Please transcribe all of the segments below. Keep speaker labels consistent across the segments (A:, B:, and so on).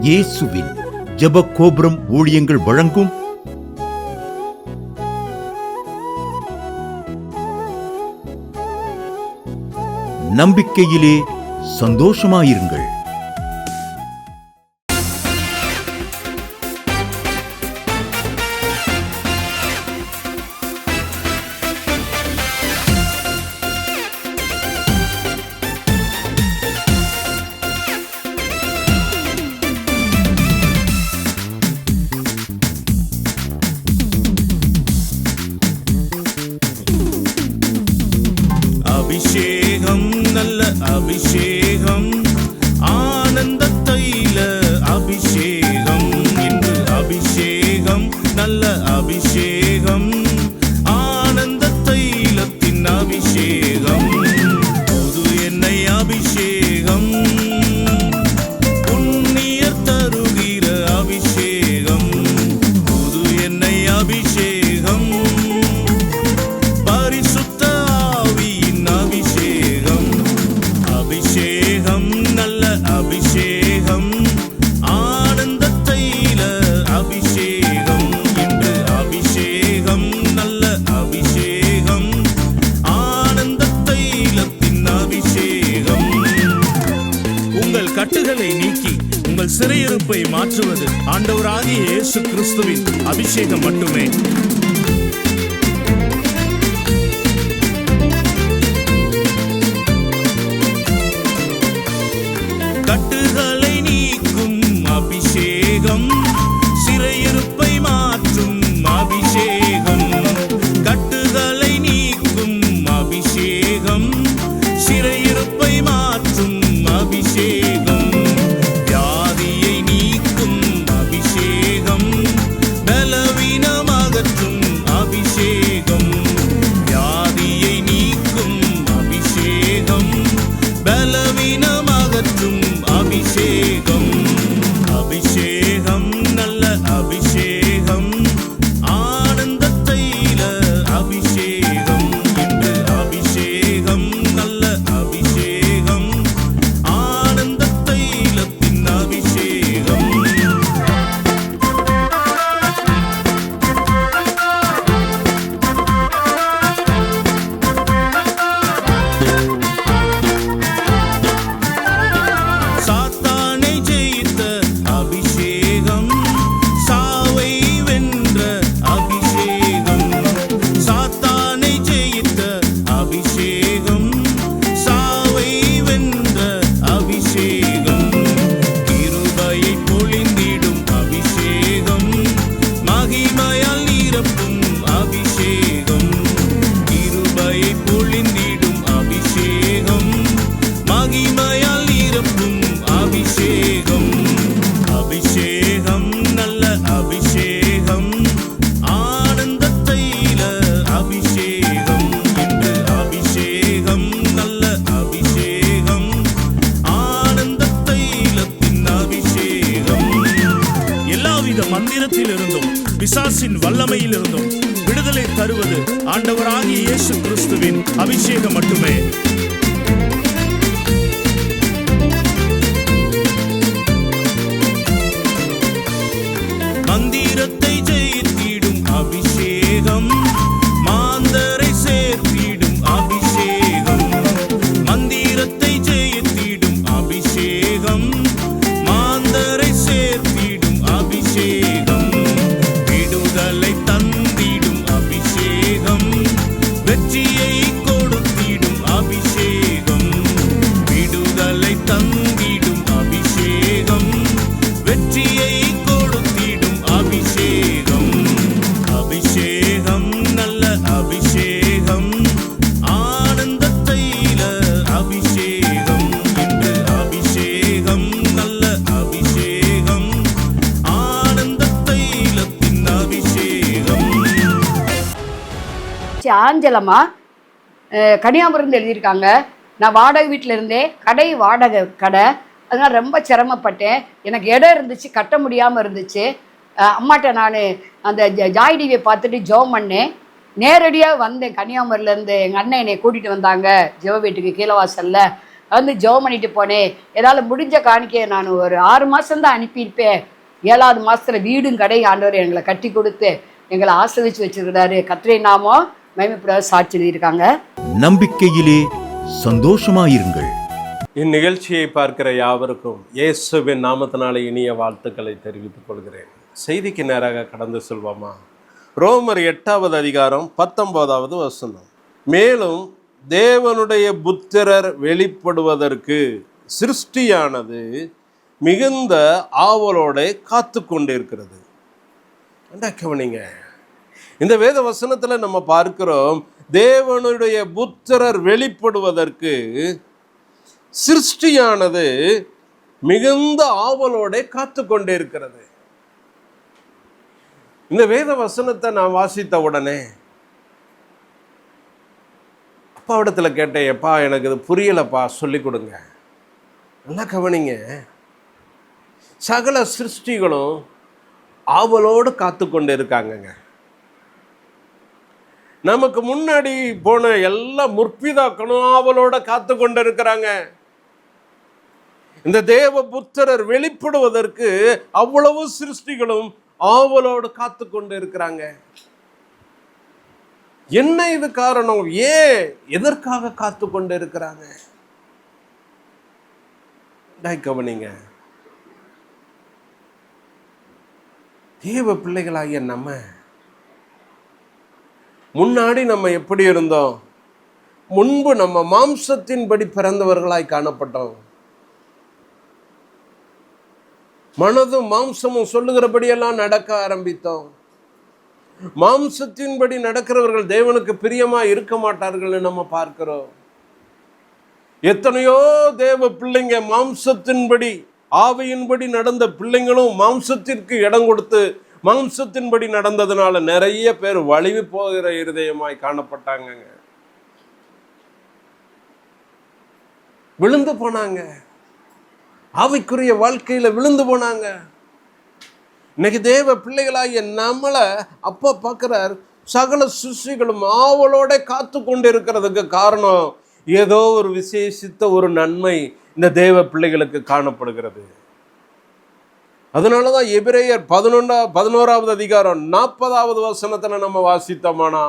A: இயேசுவின் ஜெப கோபுரம் ஊழியங்கள் வழங்கும் நம்பிக்கையிலே சந்தோஷமாயிருங்கள்.
B: அபிஷேகம் நல்ல அபிஷேகம், ஆனந்த தைல அபிஷேகம், இன்று அபிஷேகம் நல்ல அபிஷேகம், ஆனந்த தைலத்தின் அபிஷேகம், புது எண்ணெய் அபிஷேகம், புண்ணியர் தருகிற அபிஷேகம், புது எண்ணெய் அபிஷேகம், பரிசுத்த அபிஷேகம் நல்ல அபிஷேகம், ஆனந்த தைல அபிஷேகம், இன்று அபிஷேகம் நல்ல அபிஷேகம், ஆனந்த தைலத்தின் அபிஷேகம். உங்கள் கட்டுகளை நீக்கி உங்கள் சிறையிருப்பை மாற்றுவது ஆண்டவராகிய இயேசு கிறிஸ்துவின் அபிஷேகம் மட்டுமே. கட்டுகளை நீக்கும் அபிஷேகம், சிறையிருப்பை மாற்றும் அபிஷேகம், கட்டுகளை நீக்கும் அபிஷேகம், சிறையிருப்பை மாற்றும் அபிஷேகம், வியாதியை நீக்கும் அபிஷேகம், பலவீனம் அகற்றும் அபிஷேகம், வியாதியை நீக்கும் அபிஷேகம், பலவீனம் அகற்றும் அபிஷேகம், அபிஷேகம் நல்ல அபிஷேகம், ஆனந்த தைல அபிஷேகம், இன்று அபிஷேகம் நல்ல அபிஷேகம், ஆனந்த தைலத்தின் அபிஷேகம். சாத்தானை ஜெயித்த அபிஷேகம், சாவை வென்ற அபிஷேகம், சாத்தானை ஜெயித்த அபிஷேகம், சாவை வென்ற அபிஷேகம், கிருபையை பொழிந்திடும் அபிஷேகம், மகிமையால் நிரப்பும் அபிஷேகம், கிருபையை பொழிந்திடும் அபிஷேகம், மகிமையால் நிரப்பும் அபிஷேகம், அபிஷேகம் நல்ல அபிஷேகம், ஆனந்த தைல அபிஷேகம், இன்று அபிஷேகம் நல்ல அபிஷேகம், ஆனந்த தைலத்தின் அபிஷேகம். எல்லாவித மந்திரத்திலிருந்தும் பிசாசின் வல்லமையிலிருந்தும் விடுதலை தருவது ஆண்டவராகிய இயேசு கிறிஸ்துவின் அபிஷேகம் மட்டுமே. மந்திரத்தை ஜெயித்திடும் அபிஷேகம், மாந்தரை சேர்த்திடும் அபிஷேகம், மந்திரத்தை ஜெயித்திடும் அபிஷேகம், மாந்தரை சேர்த்திடும் அபிஷேகம், விடுதலை தந்திடும் அபிஷேகம், வெற்றியை கொடுத்திடும் அபிஷேகம், விடுதலை தந்திடும் அபிஷேகம், வெற்றியை கொடுத்திடும் அபிஷேகம், அபிஷேகம் நல்ல அபிஷேகம், ஆனந்த தைல அபிஷேகம், இன்று அபிஷேகம் நல்ல அபிஷேகம், ஆனந்த தைலத்தின் அபிஷேகம்.
C: ஆஞ்சலம்மா கன்னியாகுமரியிலிருந்து எழுதியிருக்காங்க. நான் வாடகை வீட்டில் இருந்தேன், வாடகை கடை, அதனால் ரொம்ப சிரமப்பட்டேன். எனக்கு இடம் இருந்துச்சு, கட்ட முடியாமல் இருந்துச்சு. அம்மாட்ட நான் அந்த ஜாய் டிவியை பார்த்துட்டு ஜெபம் பண்ணேன். நேரடியாக வந்தேன் கன்னியாகுமரியிலேருந்து. எங்கள் அண்ணன் என்னை கூட்டிகிட்டு வந்தாங்க ஜெப வீட்டுக்கு கீழவாசலில். வந்து ஜெபம் பண்ணிட்டு போனேன். ஏதாவது முடிஞ்ச காணிக்கையை நான் ஒரு 6 மாதம்தான் அனுப்பியிருப்பேன். 7வது மாதத்தில் வீடும் கடை ஆண்டவர் எங்களை கட்டி கொடுத்து எங்களை ஆசீர்வதிச்சு வச்சிருக்கிறாரு. கர்த்தருடைய நாமம் மகிமைப்பட சாட்சி எழுதியிருக்காங்க.
A: நம்பிக்கையிலே சந்தோஷமாயிருங்கள்.
D: இந்நிகழ்ச்சியை பார்க்கிற யாவருக்கும் இயேசுவின் நாமத்தினாலே இனிய வாழ்த்துக்களை தெரிவித்துக் கொள்கிறேன். செய்திக்கு நேராக கடந்து செல்வோமா? ரோமர் 8வது அதிகாரம் 19வது வசனம். மேலும் தேவனுடைய புத்திரர் வெளிப்படுவதற்கு சிருஷ்டியானது மிகுந்த ஆவலோட காத்து கொண்டிருக்கிறது. கவனிங்க, இந்த வேத வசனத்துல நம்ம பார்க்கிறோம், தேவனுடைய புத்திரர் வெளிப்படுவதற்கு சிருஷ்டியானது மிகுந்த ஆவலோட காத்து கொண்டே இருக்கிறது. இந்த வேத வசனத்தை நான் வாசித்த உடனே அப்பாவிடத்துல கேட்டேன், எப்பா எனக்கு இது புரியலப்பா, சொல்லி கொடுங்க. நல்லா கவனிங்க, சகல சிருஷ்டிகளும் ஆவலோடு காத்து கொண்டு இருக்காங்கங்க. நமக்கு முன்னாடி போன எல்லா முற்பிதாக்களும் ஆவலோட காத்து கொண்டு இருக்கிறாங்க. இந்த தேவ புத்திரர் வெளிப்படுவதற்கு அவ்வளவு சிருஷ்டிகளும் ஆவலோடு காத்து கொண்டு இருக்கிறாங்க. என்ன இது காரணம்? எதற்காக காத்து கொண்டு இருக்கிறாங்க? கவனிங்க, தேவ பிள்ளைகளாகிய நம்ம முன்னாடி நம்ம எப்படி இருந்தோம்? முன்பு நம்ம மாம்சத்தின்படி பிறந்தவர்களாய் காணப்பட்டோம். மனதும் மாம்சமும் சொல்லுகிறபடியெல்லாம் நடக்க ஆரம்பித்தோம். மாம்சத்தின்படி நடக்கிறவர்கள் தேவனுக்கு பிரியமா இருக்க மாட்டார்கள் நம்ம பார்க்கிறோம். எத்தனையோ தேவ பிள்ளைங்க மாம்சத்தின்படி ஆவியின்படி நடந்த பிள்ளைங்களும் மாம்சத்திற்கு இடம் கொடுத்து மாம்சத்தின்படி நடந்ததுனால நிறைய பேர் வலிவு போகிற இருதயமாய் காணப்பட்டாங்க, விழுந்து போனாங்க, ஆவிக்குரிய வாழ்க்கையில விழுந்து போனாங்க. இன்னைக்கு தேவ பிள்ளைகளாகிய நம்மள அப்பா பார்க்கிறார், சகல சிருஷ்டிகளும் ஆவலோட காத்து கொண்டு இருக்கிறதுக்கு காரணம் ஏதோ ஒரு விசேஷித்த ஒரு நன்மை இந்த தேவ பிள்ளைகளுக்கு காணப்படுகிறது. அதனாலதான் எபிரேயர் 11வது அதிகாரம் 40வது வசனத்துல நம்ம வாசித்தோமானா,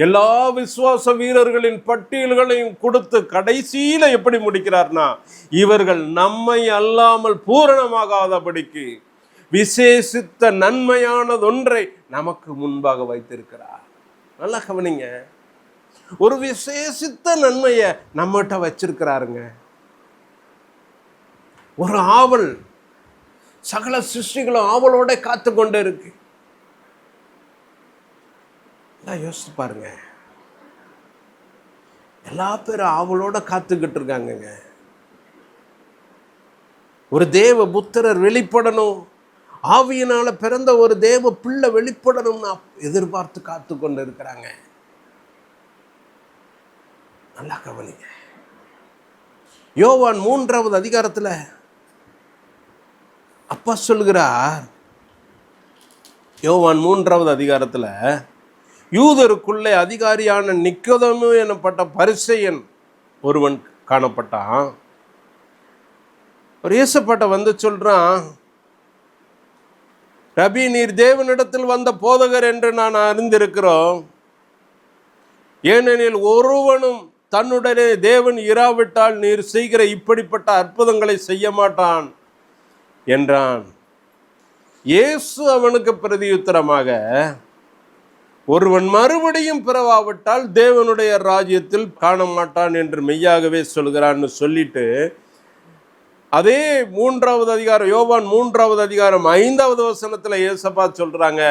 D: எல்லா விசுவாச வீரர்களின் பட்டியல்களையும் கொடுத்து கடைசியில எப்படி முடிக்கிறார்னா, இவர்கள் நம்மை அல்லாமல் பூரணமாகாதபடிக்கு விசேஷித்த நன்மையானதொன்றை நமக்கு முன்பாக வைத்திருக்கிறார். நல்லா கவனிங்க, ஒரு விசேஷித்த நன்மையை நம்மகிட்ட வச்சிருக்கிறாருங்க. ஒரு ஆவல், சகல சிருஷ்டிகளும் ஆவலோட காத்து கொண்டு இருக்கு. யோசிச்சு பாருங்க, எல்லா பேரும் ஆவலோட காத்துக்கிட்டு இருக்காங்க. ஒரு தேவ புத்திரர் வெளிப்படணும், ஆவியினால பிறந்த ஒரு தேவ பிள்ளை வெளிப்படணும்னு எதிர்பார்த்து காத்து கொண்டு இருக்கிறாங்க. நல்லா கவனிங்க, யோவான் 3வது அதிகாரத்துல அப்பா சொல்கிறார், யோவான் 3வது அதிகாரத்துல யூதருக்குள்ளே அதிகாரியான நிக்கோதேமு எனப்பட்ட பரிசேயன் ஒருவன் காணப்பட்டான். ஒரு இயேசுப்பட்ட வந்து சொல்றான், ரபி, நீர் தேவனிடத்தில் வந்த போதகர் என்று நான் அறிந்திருக்கிறோம். ஏனெனில் ஒருவனும் தன்னுடனே தேவன் இராவிட்டால் நீர் செய்கிற இப்படிப்பட்ட அற்புதங்களை செய்ய மாட்டான் என்றான். இயேசு அவனுக்கு பிரதியுத்தரமாக, ஒருவன் மறுபடியும் பிறவாவிட்டால் தேவனுடைய ராஜ்யத்தில் காண மாட்டான் என்று மெய்யாகவே சொல்கிறான்னு சொல்லிட்டு, அதே 3வது அதிகாரம், யோவான் 3வது அதிகாரம் 5வது வசனத்துல இயேசப்பா சொல்றாங்க,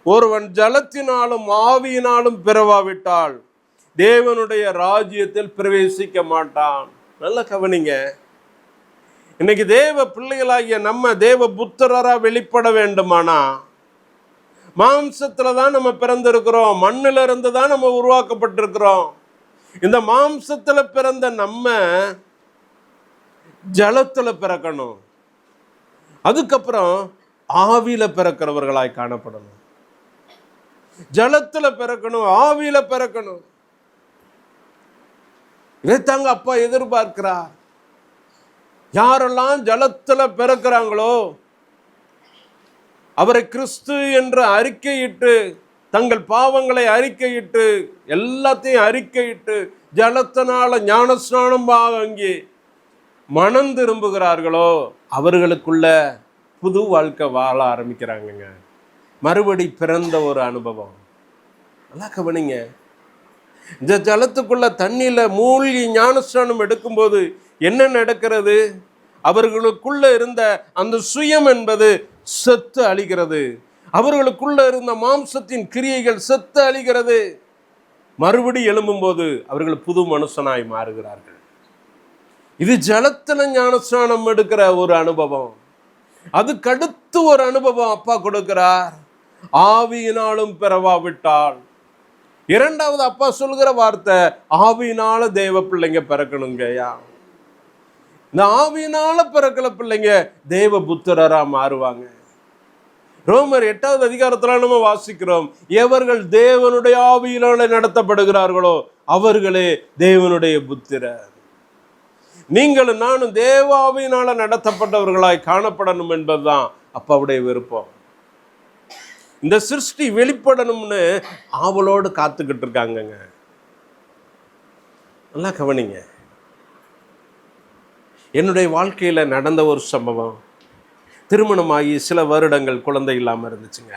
D: ஒருவன் ஜலத்தினாலும் ஆவியினாலும் பிறவாவிட்டால் தேவனுடைய ராஜ்யத்தில் பிரவேசிக்க மாட்டான். நல்ல கவனிங்க, இன்னைக்கு தேவ பிள்ளைகளாகிய நம்ம தேவ புத்திரரா வெளிப்பட வேண்டுமானா, மாம்சத்துல தான் நம்ம பிறந்திருக்கிறோம், மண்ணில இருந்து தான் நம்ம உருவாக்கப்பட்டிருக்கிறோம். இந்த மாம்சத்துல பிறந்த நம்ம ஜலத்துல பிறக்கணும், அதுக்கப்புறம் ஆவியில பிறக்கிறவர்களாய் காணப்படணும். ஜலத்துல பிறக்கணும், ஆவியில பிறக்கணும். இதைத்தாங்க அப்பா எதிர்பார்க்கிறார். யாரெல்லாம் ஜலத்துல பிறக்கிறாங்களோ அவரை கிறிஸ்து என்று அறிக்கையிட்டு, தங்கள் பாவங்களை அறிக்கையிட்டு, எல்லாத்தையும் அறிக்கையிட்டு, ஜலத்தினால ஞானஸ்நானம் வாங்கி மனம் திரும்புகிறார்களோ அவர்களுக்குள்ள புது வாழ்க்கை வாழ ஆரம்பிக்கிறாங்கங்க. மறுபடி பிறந்த ஒரு அனுபவம். நல்லா கவனிங்க. இந்த ஜலத்துக்குள்ள தண்ணியில மூழ்கி ஞானஸ்நானம் எடுக்கும்போது என்ன நடக்கிறது? அவர்களுக்குள்ள இருந்த அந்த சுயம் என்பது செத்து அழிகிறது. அவர்களுக்குள்ள இருந்த மாம்சத்தின் கிரியைகள் செத்து அழிகிறது. மறுபடி எழும்பும்போது அவர்கள் புது மனுஷனாய் மாறுகிறார்கள். இது ஜலத்துல ஞானஸ்நானம் எடுக்கிற ஒரு அனுபவம். அதுக்கடுத்து ஒரு அனுபவம் அப்பா கொடுக்கிறார். ஆவியினாலும் பிறவாவிட்டால், இரண்டாவது அப்பா சொல்கிற வார்த்தை, ஆவியினால தேவ பிள்ளைங்க பிறக்கணுங்கய்யா. இந்த ஆவியினால பிறக்கல பிள்ளைங்க தேவ புத்திரரா மாறுவாங்க. ரோமர் 8வது அதிகாரத்துல நம்ம வாசிக்கிறோம், எவர்கள் தேவனுடைய ஆவியினால நடத்தப்படுகிறார்களோ அவர்களே தேவனுடைய புத்திரர். நீங்களும் நானும் தேவ ஆவியினால நடத்தப்பட்டவர்களாய் காணப்படணும் என்பதுதான் அப்பாவுடைய விருப்பம். இந்த சிருஷ்டி வெளிப்படணும்னு ஆவலோடு காத்துக்கிட்டு இருக்காங்கங்க. நல்லா கவனிங்க. என்னுடைய வாழ்க்கையில நடந்த ஒரு சம்பவம். திருமணமாகி சில வருடங்கள் குழந்தை இல்லாம இருந்துச்சுங்க.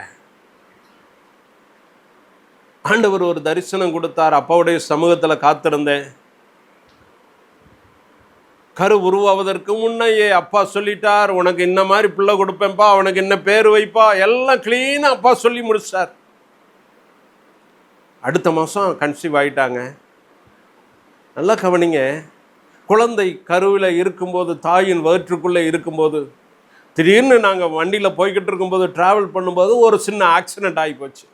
D: ஆண்டவர் ஒரு தரிசனம் கொடுத்தார். அப்பாவுடைய சமூகத்துல காத்திருந்தேன். கரு உருவாவதற்கு முன்னையே அப்பா சொல்லிட்டார், உனக்கு இந்த மாதிரி பிள்ளை கொடுப்பேன்ப்பா, அவனுக்கு என்ன பேர் வைப்பா, எல்லாம் கிளீனா அப்பா சொல்லி முடிச்சார். அடுத்த மாதம் கன்சீவ் ஆயிட்டாங்க. நல்லா கவனிங்க. குழந்தை கருவில் இருக்கும்போது, தாயின் வயிற்றுக்குள்ளே இருக்கும்போது, திடீர்னு நாங்கள் வண்டியில் போய்கிட்டு இருக்கும்போது, டிராவல் பண்ணும்போது ஒரு சின்ன ஆக்சிடென்ட் ஆகி போச்சு.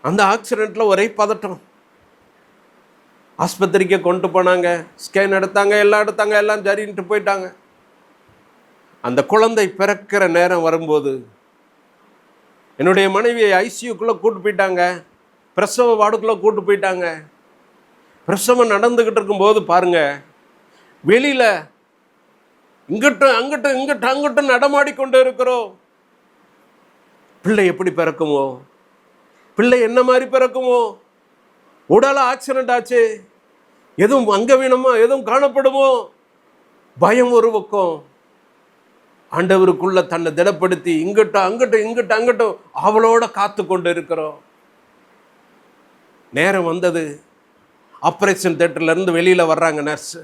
D: அந்த ஆக்சிடென்ட்ல ஒரே பதட்டம். ஆஸ்பத்திரிக்கு கொண்டு போனாங்க, ஸ்கேன் எடுத்தாங்க, எல்லாம் சரின்ட்டு போயிட்டாங்க. அந்த குழந்தை பிறக்கிற நேரம் வரும்போது என்னுடைய மனைவியை ஐசியூக்குள்ளே கூட்டு போயிட்டாங்க. பிரசவ வார்டுக்குள்ளே கூட்டு போயிட்டாங்க. பிரசவம் நடந்துக்கிட்டு இருக்கும்போது பாருங்க, வெளியில இங்கிட்டும் அங்கிட்டும் நடமாடிக்கொண்டு இருக்கிறோம். பிள்ளை எப்படி பிறக்குமோ, பிள்ளை என்ன மாதிரி பிறக்குமோ, உடல ஆக்சிடென்ட் ஆச்சு, எதுவும் அங்கவீனமா எதுவும் காணப்படுமோ, பயம் ஒரு பக்கம். ஆண்டவருக்குள்ள தன்னை திடப்படுத்தி இங்கிட்டும் அவளோட காத்து கொண்டு இருக்கிறோம். நேரம் வந்தது. ஆப்ரேஷன் தியேட்டர்ல இருந்து வெளியில வர்றாங்க நர்ஸ்.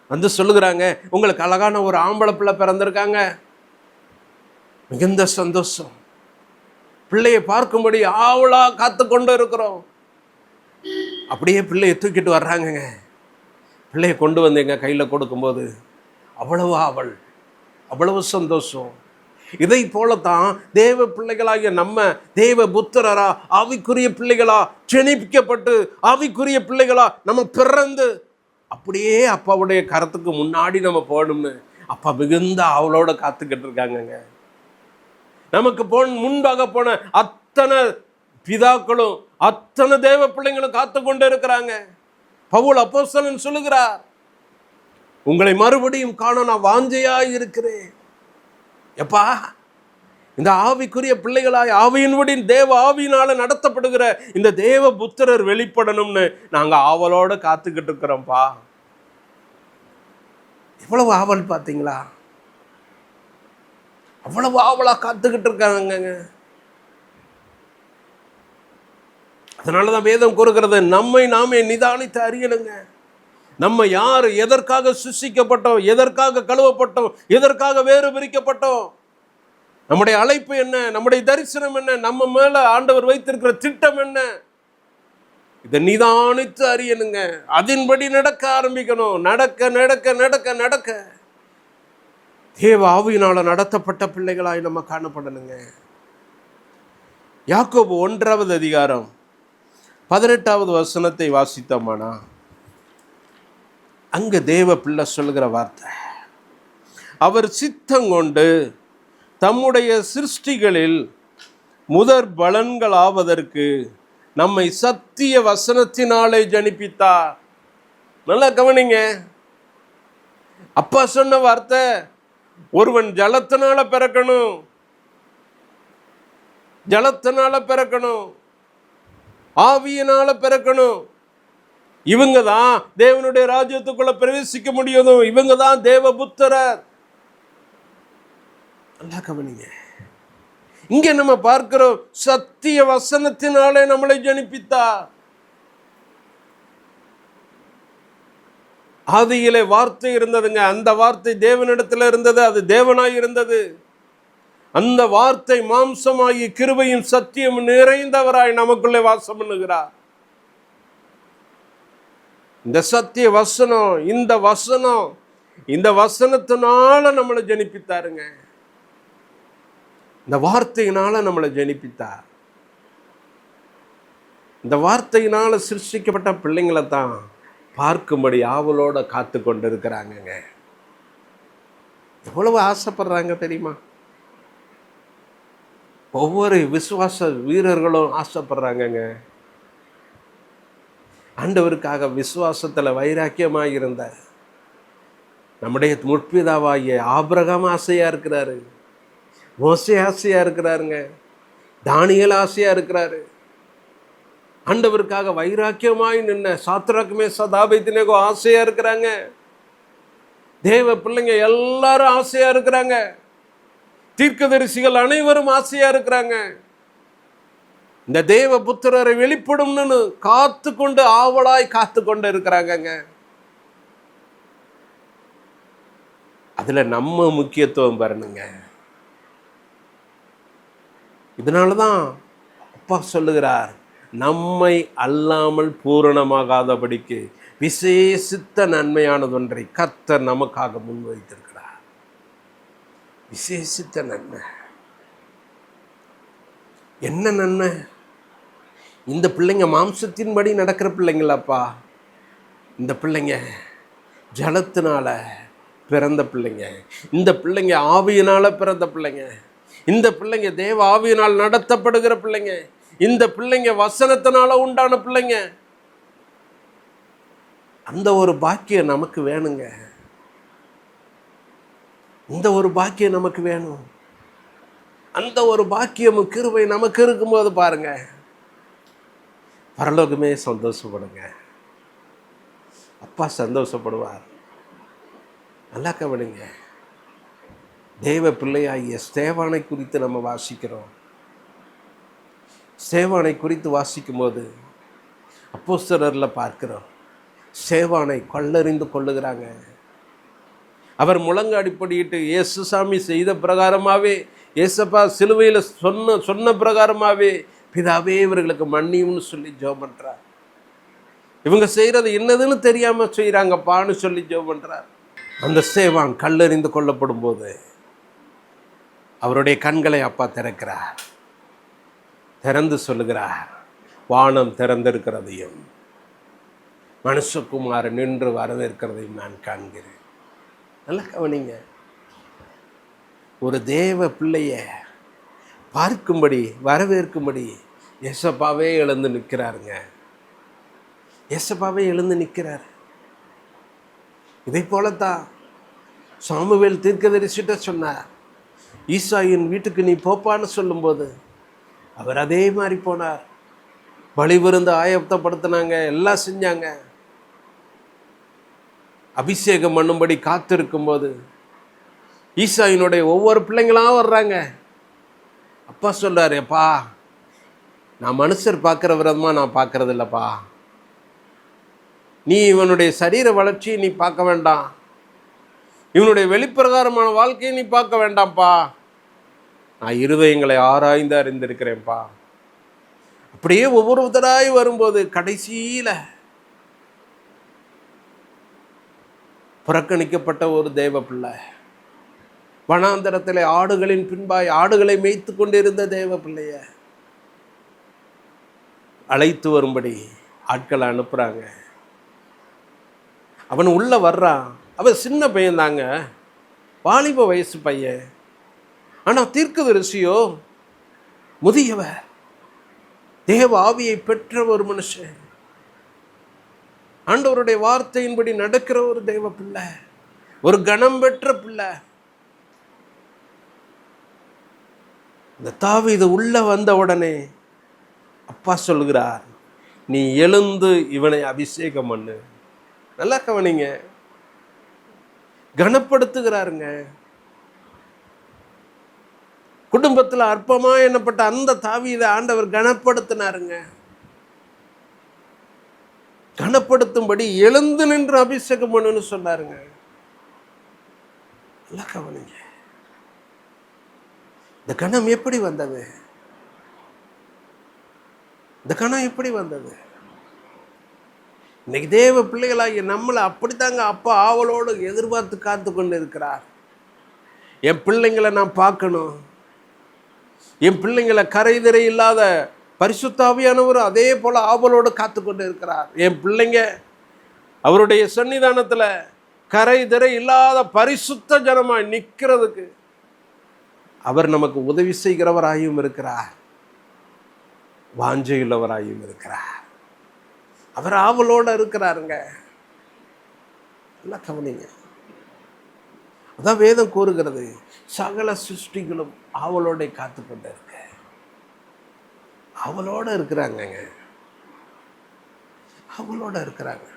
D: வந்து சொல்லுகிறாங்க, உங்களுக்கு அழகான ஒரு ஆம்பளை பிள்ளை பிறந்திருக்காங்க. மிகுந்த சந்தோஷம். பிள்ளையை பார்க்கும்படி ஆவலா காத்து கொண்டு இருக்கிறோம். அப்படியே பிள்ளையை தூக்கிட்டு வர்றாங்கங்க. பிள்ளையை கொண்டு வந்து எங்க கையில் கொடுக்கும்போது அவ்வளவு ஆவல், அவ்வளவு சந்தோஷம். இதை போலத்தான் தேவ பிள்ளைகளாகிய நம்ம தேவ புத்திரரா, ஆவிக்குரிய பிள்ளைகளா ஜெனிப்பிக்கப்பட்டு ஆவிக்குரிய பிள்ளைகளா நம்ம பிறந்து அப்படியே அப்பாவுடைய கரத்துக்கு முன்னாடி நம்ம போகணும்னு அப்பா மிகுந்த ஆவலோட காத்துக்கிட்டு இருக்காங்கங்க. நமக்கு முன்பாக போன அத்தனை பிதாக்களும் அத்தனை தேவ பிள்ளைங்களும் காத்து கொண்டு இருக்கிறாங்க. பவுல் அப்போஸ்தலன் சொல்லுகிறார், உங்களை மறுபடியும் காண நான் வாஞ்சையா இருக்கிறேன். எப்பா, இந்த ஆவிக்குரிய பிள்ளைகளாய் ஆவியின்படி தேவ ஆவியினால நடத்தப்படுகிற இந்த தேவ புத்திரர் வெளிப்படணும்னு நாங்க ஆவலோட காத்துக்கிட்டு இருக்கிறோம்ப்பா. எவ்வளவு ஆவல் பார்த்தீங்களா? அவ்வளவு ஆவலா காத்துக்கிட்டு இருக்காங்க. அதனாலதான் வேதம் கூறுகிறது, நம்மை நாமே நிதானித்து அறியணுங்க. நம்ம யார், எதற்காக சிருஷ்டிக்கப்பட்டோம், எதற்காக கழுவப்பட்டோம், எதற்காக வேறு பிரிக்கப்பட்டோம், நம்முடைய அழைப்பு என்ன, நம்முடைய தரிசனம் என்ன, நம்ம மேல ஆண்டவர் வைத்திருக்கிற திட்டம் என்ன, இதை நிதானித்து அறியணுங்க. அதன்படி நடக்க ஆரம்பிக்கணும். நடக்க நடக்க நடக்க நடக்க தேவ ஆவியினால நடத்தப்பட்ட பிள்ளைகளாய் நம்ம காணப்படணுங்க. யாக்கோபு 1வது அதிகாரம் 18வது வசனத்தை வாசித்தோமானா, அங்க தேவ பிள்ளை சொல்லுகிற வார்த்தை, அவர் சித்தங்கொண்டு தம்முடைய சிருஷ்டிகளில் முதற் பலன்களாவதற்கு நம்மை சத்திய வசனத்தினாலே ஜனிப்பித்தார். நல்லா கவனிங்க. அப்பா சொன்ன வார்த்தை, ஒருவன் ஜலத்தினால பிறக்கணும், ஜலத்தினால பிறக்கணும், ஆவியினால பிறக்கணும். இவங்க தான் தேவனுடைய ராஜ்யத்துக்குள்ள பிரவேசிக்க முடியும். இவங்க தான் தேவபுத்திரர். நல்லா கவனிங்க. இங்க நம்ம பார்க்கிறோம், சத்திய வசனத்தினாலே நம்மளை ஜனிப்பித்தார். ஆதியிலே வார்த்தை இருந்ததுங்க. அந்த வார்த்தை தேவனிடத்துல இருந்தது, அது தேவனாய் இருந்தது. அந்த வார்த்தை மாம்சமாகி கிருபையும் சத்தியம் நிறைந்தவராய் நமக்குள்ளே வாசம் பண்ணுகிறார். இந்த சத்திய வசனம், இந்த வசனத்தினால நம்மளை ஜனிப்பித்தாருங்க. இந்த வார்த்தையினால நம்மளை ஜனிப்பித்தார். இந்த வார்த்தையினால சிருஷ்டிக்கப்பட்ட பிள்ளைங்களை தான் பார்க்கும்படி ஆவலோட காத்து கொண்டு இருக்கிறாங்க. எவ்வளவு ஆசைப்படுறாங்க தெரியுமா? ஒவ்வொரு விசுவாச வீரர்களும் ஆசைப்படுறாங்கங்க. ஆண்டவருக்காக விசுவாசத்துல வைராக்கியமாக இருந்த நம்முடைய முற்பிதாவாகிய ஆபிரகாம் ஆசையா இருக்கிறாரு, மோசே ஆசையா இருக்கிறாருங்க, தானியேல் ஆசையா இருக்கிறாரு. ஆண்டவருக்காக வைராக்கியமாய் நின்ன சாத்ராக் மேஷாக் ஆபேத்நேகோ ஆசையா இருக்கிறாங்க. தேவ பிள்ளைங்க எல்லாரும் ஆசையா இருக்கிறாங்க. தீர்க்கதரிசிகள் அனைவரும் ஆசையா இருக்கிறாங்க. இந்த தேவ புத்திரரை வெளிப்படும்னு காத்து கொண்டு ஆவலாய் காத்து கொண்டு இருக்கிறாங்க. அதுல நம்ம முக்கியத்துவம் பாருங்க. இதனாலதான் அப்பா சொல்லுகிறார், நம்மை அல்லாமல் பூரணமாகாதபடிக்கு விசேஷித்த நன்மையானதொன்றை கர்த்தர் நமக்காக முன்வைத்திருக்கிறார். விசேஷித்த நன்மை. என்ன நன்மை? இந்த பிள்ளைங்க மாம்சத்தின்படி நடக்கிற பிள்ளைங்களாப்பா. இந்த பிள்ளைங்க ஜலத்தினால பிறந்த பிள்ளைங்க. இந்த பிள்ளைங்க ஆவியினால பிறந்த பிள்ளைங்க. இந்த பிள்ளைங்க தேவ ஆவியினால் நடத்தப்படுகிற பிள்ளைங்க. இந்த பிள்ளைங்க வசனத்தினால உண்டான பிள்ளைங்க. அந்த ஒரு பாக்கியம் நமக்கு வேணுங்க. இந்த ஒரு பாக்கியம் நமக்கு வேணும். அந்த ஒரு பாக்கியமும் கிருபை நமக்கு இருக்கும்போது பாருங்க, பரலோகமே சந்தோஷப்படுங்க. அப்பா சந்தோஷப்படுவார். நல்லா கவனிங்க. தேவ பிள்ளையாகிய ஸ்தேவானை குறித்து நம்ம வாசிக்கிறோம். ஸ்தேவானை குறித்து வாசிக்கும் போது அப்போஸ்தலரில் பார்க்கிறோம், ஸ்தேவானை கல்லெறிந்து கொள்ளுகிறாங்க. அவர் முழங்காடிப்படியிட்டு இயேசு சாமி செய்த பிரகாரமாகவே, ஏசப்பா சிலுவையில் சொன்ன பிரகாரமாகவே, பிதாவே இவர்களுக்கு மன்னியும்னு சொல்லி ஜெபம் பண்றார். இவங்க செய்யறது என்னதுன்னு தெரியாம செய்யறாங்கப்பான்னு சொல்லி ஜெபம் பண்றார். அந்த ஸ்தேவான் கல்லெறிந்து கொல்லப்படும் போது அவருடைய கண்களை அப்பா திறக்கிறார். திறந்து சொல்லுகிறார், வானம் திறந்திருக்கிறதையும் மனுஷகுமாரன் நின்று வரவேற்கிறதையும் நான் காண்கிறேன். நல்லா கவனிங்க. ஒரு தேவ பிள்ளைய பார்க்கும்படி வரவேற்கும்படி ஏசப்பாவே எழுந்து நிற்கிறாருங்க. ஏசப்பாவே எழுந்து நிற்கிறார். இதை போலத்தான் சாமுவேல் தீர்க்கதரிசிட்ட சொன்னார், ஈசாயின் வீட்டுக்கு நீ போப்பான்னு சொல்லும்போது அவர் அதே மாதிரி போனார். பலி விருந்து ஆயத்தப்படுத்தினாங்க, எல்லாம் செஞ்சாங்க. அபிஷேகம் பண்ணும்படி காத்திருக்கும் போது ஈசாயினுடைய ஒவ்வொரு பிள்ளைங்களாம் வர்றாங்க. அப்பா சொல்றாரு, அப்பா நான் மனுஷர் பார்க்குற விதமாக நான் பார்க்கறது இல்லைப்பா. நீ இவனுடைய சரீர வளர்ச்சியை நீ பார்க்க வேண்டாம், இவனுடைய வெளிப்பிரகாரமான வாழ்க்கையை நீ பார்க்க வேண்டாம்ப்பா. நான் இருதயங்களை ஆராய்ந்து அறிந்திருக்கிறேன்ப்பா. அப்படியே ஒவ்வொருத்தராய் வரும்போது கடைசியில புறக்கணிக்கப்பட்ட ஒரு தேவ பிள்ளை, வனாந்தரத்திலே ஆடுகளின் பின்பாய் ஆடுகளை மேய்த்து கொண்டிருந்த தேவ பிள்ளைய அழைத்து வரும்படி ஆட்களை அனுப்புறாங்க. அவன் உள்ள வர்றான். அவன் சின்ன பையன் தாங்க, வாலிப வயசு பையன். ஆனா தீர்க்கதரிசியோ முதியவர். தேவ ஆவியை பெற்ற ஒரு மனுஷன், ஆண்டவருடைய வார்த்தையின்படி நடக்கிற ஒரு தெய்வ பிள்ளை, ஒரு கணம் பெற்ற பிள்ளை. இந்த தாவீது உள்ள வந்த உடனே அப்பா சொல்கிறார், நீ எழுந்து இவனை அபிஷேகம் பண்ணு. நல்லா கவனிங்க, கனப்படுத்துகிறாருங்க. குடும்பத்தில் அற்பமா எண்ணப்பட்ட அந்த தாவீதை ஆண்டவர் கனப்படுத்தினாருங்க. கனப்படுத்தும்படி எழுந்து நின்று அபிஷேகம் பண்ணுன்னு சொன்னாருங்க. நல்லா கவனிங்க, இந்த கணம் எப்படி வந்தது? இந்த கணம் எப்படி வந்தது? இன்னைக்கு தேவ பிள்ளைகளாகிய நம்மளை அப்படித்தாங்க அப்பா ஆவலோடு எதிர்பார்த்து காத்து கொண்டு இருக்கிறார். என் பிள்ளைங்களை நான் பார்க்கணும், என் பிள்ளைங்களை கரைதிரை இல்லாத பரிசுத்த ஆவியானவர் அதே போல ஆவலோடு காத்து கொண்டு இருக்கிறார். என் பிள்ளைங்க அவருடைய சன்னிதானத்தில் கரைதிரை இல்லாத பரிசுத்த ஜனமாய் நிற்கிறதுக்கு அவர் நமக்கு உதவி செய்கிறவராயும் இருக்கிறார், வாஞ்சையுள்ளவராயும் இருக்கிறார். அவர் ஆவலோடு இருக்கிறாருங்க. நல்லா கவனிங்க, அதான் வேதம் கூறுகிறது, சகல சிருஷ்டிகளும் ஆவலோட காத்து கொண்டு இருக்க. அவளோட இருக்கிறாங்க, அவளோட இருக்கிறாங்க.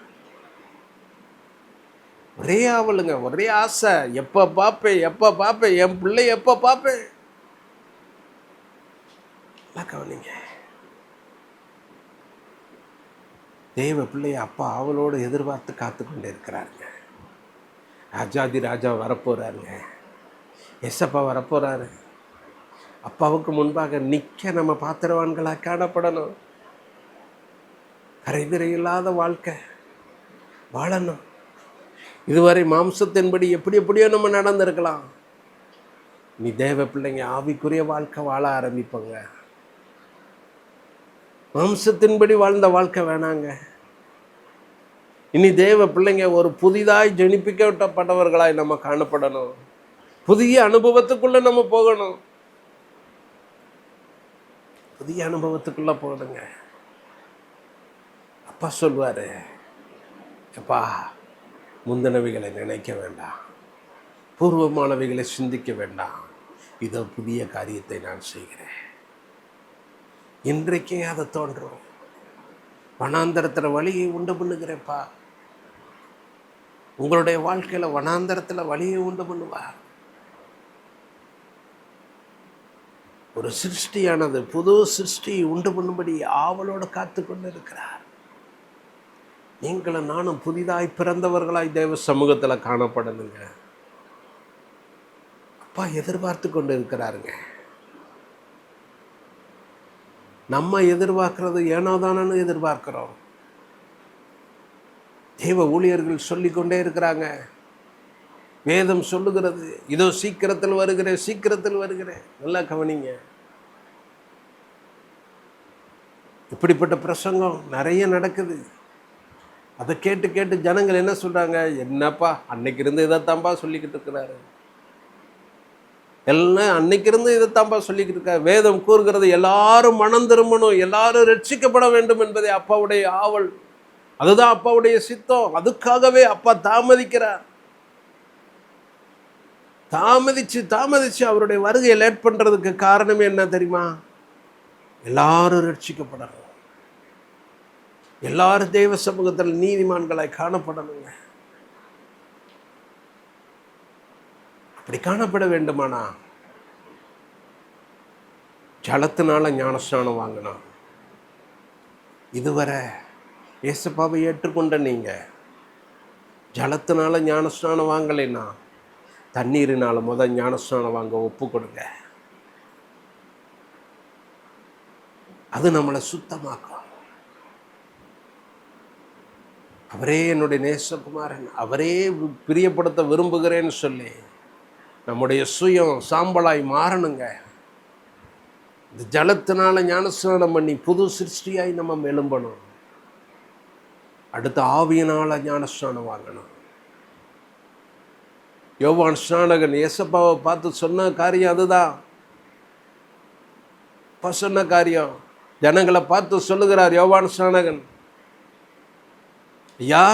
D: ஒரே ஆவலுங்க, ஒரே ஆசை, எப்ப பார்ப்பேன் எப்ப பார்ப்பேன், என் பிள்ளை எப்ப பார்ப்பேன். கவனிங்க, தேவ பிள்ளைய அப்பா அவளோடு எதிர்பார்த்து காத்து கொண்டு இருக்கிறாருங்க. ராஜாதி ராஜா வரப்போறாருங்க, எசப்பா வரப்போறாரு. அப்பாவுக்கு முன்பாக நிற்க நம்ம பாத்திரவான்களாக காணப்படணும். கரைதிரை இல்லாத வாழ்க்கை வாழணும். இதுவரை மாம்சத்தின்படி எப்படி எப்படியோ நம்ம நடந்திருக்கலாம். நீ தேவ பிள்ளைங்க ஆவிக்குரிய வாழ்க்கை வாழ ஆரம்பிப்பங்க. மாம்சத்தின்படி வாழ்ந்த வாழ்க்கை வேணாங்க. இனி தேவ பிள்ளைங்க ஒரு புதிதாய் ஜனிப்பிக்கப்பட்டவர்களாய் நம்ம காணப்படணும். புதிய அனுபவத்துக்குள்ள நம்ம போகணும். புதிய அனுபவத்துக்குள்ள போகணுங்க. அப்பா சொல்வாரு, அப்பா முந்தினவைகளை நினைக்க வேண்டாம், பூர்வமானவைகளை சிந்திக்க வேண்டாம், இதோ புதிய காரியத்தை நான் செய்கிறேன். இன்றைக்கே அதை தோன்றும். வனாந்தரத்தில் வழியை உண்டு பண்ணுகிறேப்பா. உங்களுடைய வாழ்க்கையில் வனாந்தரத்தில் வழியை உண்டு பண்ணுவார். ஒரு சிருஷ்டியானது புது சிருஷ்டி உண்டு பண்ணும்படி ஆவலோடு காத்து கொண்டு இருக்கிறார். நீங்களும் நானும் புதிதாய் பிறந்தவர்களாய் தேவ சமூகத்தில் காணப்படணுங்க. அப்பா எதிர்பார்த்து கொண்டு இருக்கிறாருங்க. நம்ம எதிர்பார்க்கறது ஏனோதானு எதிர்பார்க்கிறோம். தேவ ஊழியர்கள் சொல்லிக்கொண்டே இருக்கிறாங்க. வேதம் சொல்லுகிறது, இதோ சீக்கிரத்தில் வருகிறேன், சீக்கிரத்தில் வருகிறேன். நல்லா கவனிங்க, இப்படிப்பட்ட பிரசங்கம் நிறைய நடக்குது. அதை கேட்டு கேட்டு ஜனங்கள் என்ன சொல்றாங்க, என்னப்பா அன்னைக்கு இருந்து இதைத்தாம்பா சொல்லிக்கிட்டு இருக்கிறாரு, எல்லாம் அன்னைக்கு இருந்து இதைத்தாம்பா சொல்லிக்கிட்டு இருக்காரு. வேதம் கூறுகிறது எல்லாரும் மனம் திரும்பணும், எல்லாரும் ரட்சிக்கப்பட வேண்டும் என்பதே அப்பாவுடைய ஆவல். அதுதான் அப்பாவுடைய சித்தம். அதுக்காகவே அப்பா தாமதிக்கிறார். தாமதிச்சு அவருடைய வருகையை லேட் பண்றதுக்கு காரணம் என்ன தெரியுமா? எல்லாரும் ரட்சிக்கப்படணும், எல்லாரும் தெய்வ சமூகத்தில் நீதிமான்களாய் காணப்படணுங்க. அப்படி காணப்பட வேண்டுமானா ஜலத்தினால ஞானஸ்நானம் வாங்கணும். இதுவரை இயேசுப்பாவை ஏற்றுக்கொண்ட நீங்க ஜலத்தினால ஞானஸ்நானம் வாங்கலைன்னா தண்ணீரினால முதல் ஞானஸ்நானம் வாங்க ஒப்பு கொடுங்க. அது நம்மளை சுத்தமாக்கும். அவரே என்னுடைய நேசகுமாரன், அவரே பிரியப்படுத்த விரும்புகிறேன்னு சொல்லி நம்முடைய சுயம் சாம்பலாய் மாறணுங்க. இந்த ஜலத்தினால ஞானஸ்நானம் பண்ணி புது சிருஷ்டியாய் நம்ம எழும்பணும். அடுத்த ஆவியினால ஞானஸ்நானம் வாங்கணும். யோவான் ஸ்நானகன் இயேசப்பாவை பார்த்து சொன்ன காரியம் அதுதான். சொன்ன காரியம், ஜனங்களை பார்த்து சொல்லுகிறார் யோவான் ஸ்நானகன், ஐயா,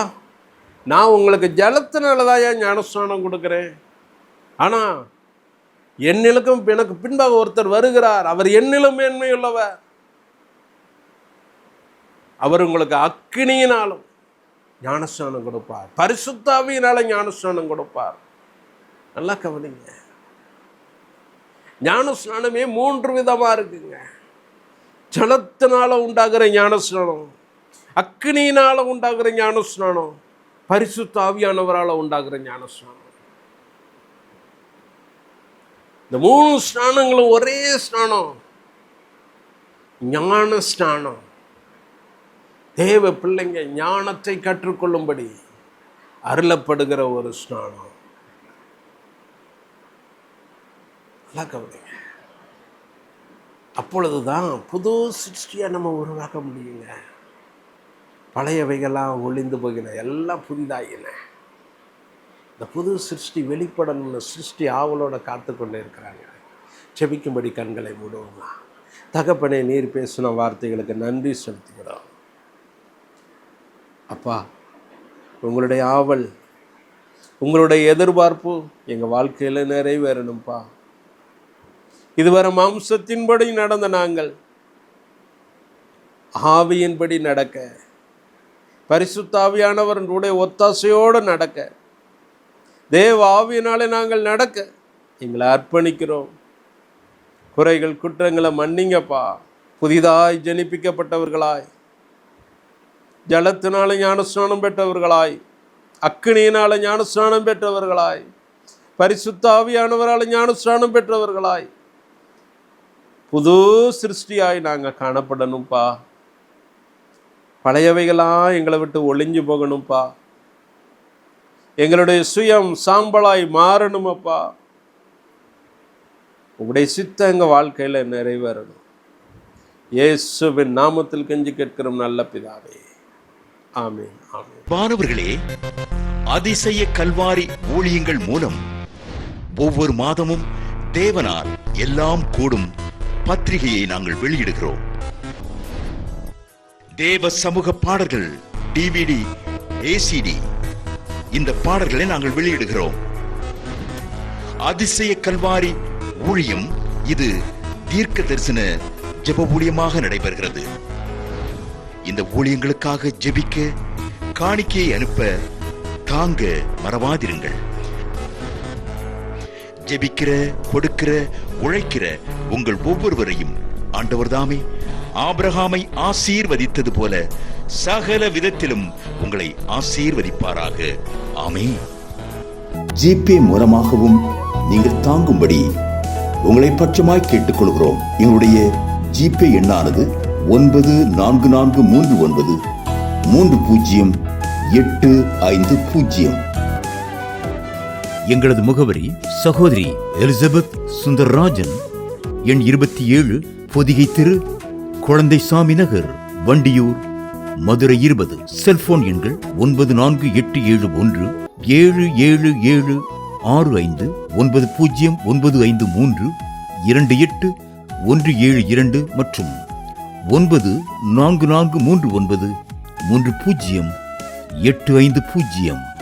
D: நான் உங்களுக்கு ஜலத்தினாலதான் ஏன் ஞானஸ்நானம் கொடுக்குறேன், ஆனால் என்னிலும் எனக்கு பின்பாக ஒருத்தர் வருகிறார், அவர் என்னிலும் மேன்மையுள்ளவர், அவர் உங்களுக்கு அக்கினியினாலும் ஞானஸ்நானம் கொடுப்பார், பரிசுத்த ஆவியினால ஞானஸ்நானம் கொடுப்பார். நல்லா கவனிங்க, ஞானஸ்நானமே 3 விதமா இருக்குங்க. ஜலத்தினால உண்டாகிற ஞானஸ்நானம், அக்கினியினால உண்டாகிற ஞானஸ்நானம், பரிசுத்த ஆவியானவரால் உண்டாகிற ஞானஸ்நானம். இந்த 3 ஸ்நானங்களும் ஒரே ஸ்நானம், ஞான ஸ்நானம். தேவ பிள்ளைங்க ஞானத்தை கற்றுக்கொள்ளும்படி அருளப்படுகிற ஒரு ஸ்நானம். கவனிங்க, அப்பொழுதுதான் புது சிருஷ்டியை நம்ம உருவாக்க முடியுங்க. பழையவைகள்லாம் ஒளிந்து போகின, எல்லாம் புதிதாகின. இந்த புது சிருஷ்டி வெளிப்படணும்னு சிருஷ்டி ஆவலோட காத்து கொண்டே இருக்கிறாங்க. செபிக்கும்படி கண்களை மூடுவோமா. தகப்பனே, நீர் பேசின வார்த்தைகளுக்கு நன்றி செலுத்துகிறோம். அப்பா, உங்களுடைய ஆவல், உங்களுடைய எதிர்பார்ப்பு எங்கள் வாழ்க்கையில் நிறைவேறணும்ப்பா. இதுவரை மாம்சத்தின்படி நடந்த நாங்கள் ஆவியின்படி நடக்க, பரிசுத்த ஆவியானவருடைய ஒத்தாசையோடு நடக்க, தேவ ஆவியினாலே நாங்கள் நடக்க எங்களை அர்ப்பணிக்கிறோம். குறைகள் குற்றங்களை மன்னிங்கப்பா. புதிதாய் ஜனிப்பிக்கப்பட்டவர்களாய், ஜலத்தினால ஞானஸ்நானம் பெற்றவர்களாய், அக்கினியினால ஞானஸ்நானம் பெற்றவர்களாய், பரிசுத்த ஆவியானவரால் ஞானஸ்நானம் பெற்றவர்களாய், புது சிருஷ்டியாய் நாங்கள் காணப்படணும்ப்பா. பழையவைகளாக எங்களை விட்டு ஒளிஞ்சு போகணும்ப்பா. எங்களுடைய சுயம் சாம்பலாய் மாறணுமப்பா. உங்களுடைய சித்தம் எங்கள் வாழ்க்கையில் நிறைவேறணும். இயேசுவின் நாமத்தில் கெஞ்சி கேட்கிறோம் நல்ல பிதாவே, ஆமென், ஆமென்.
A: மாணவர்களே, அதிசய கல்வாரி ஊழியங்கள் மூலம் ஒவ்வொரு மாதமும் தேவனால் எல்லாம் கூடும் பத்திரிகையை நாங்கள் வெளியிடுகிறோம். தேவ சமூக பாடல்கள் DVD, ACD இந்த பாடல்களை நாங்கள் வெளியிடுகிறோம். அதிசய கல்வாரி ஊழியம் இது தீர்க்க தரிசன ஜெப ஊழியமாக நடைபெறுகிறது. இந்த ஊழியங்களுக்காக ஜெபிக்க, காணிக்கையை அனுப்ப தாங்க மறவாதிருங்கள். ஜெபிக்கிற, கொடுக்கிற, உழைக்கிற உங்கள் ஒவ்வொருவரையும் ஆண்டவர் தாமே ஆபிரகாமை ஆசீர்வதித்தது போல சகல விதத்திலும் உங்களை ஆசீர்வதிப்பாராக. ஆமென்.
E: ஜிபே மூலமாகவும் நீங்கள் தாங்கும்படி உங்களை பட்சமாய் கேட்டுக்கொள்கிறோம். எங்களுடைய ஜிபே எண்ணானது 9439308550.
A: எங்களது முகவரி சகோதரி எலிசபெத் சுந்தரராஜன், எண் 27, பொதிகை தெரு, குழந்தைசாமி நகர், வண்டியூர், மதுரை 20. செல்போன் எண்கள் 948717955328 மற்றும் 9443930850.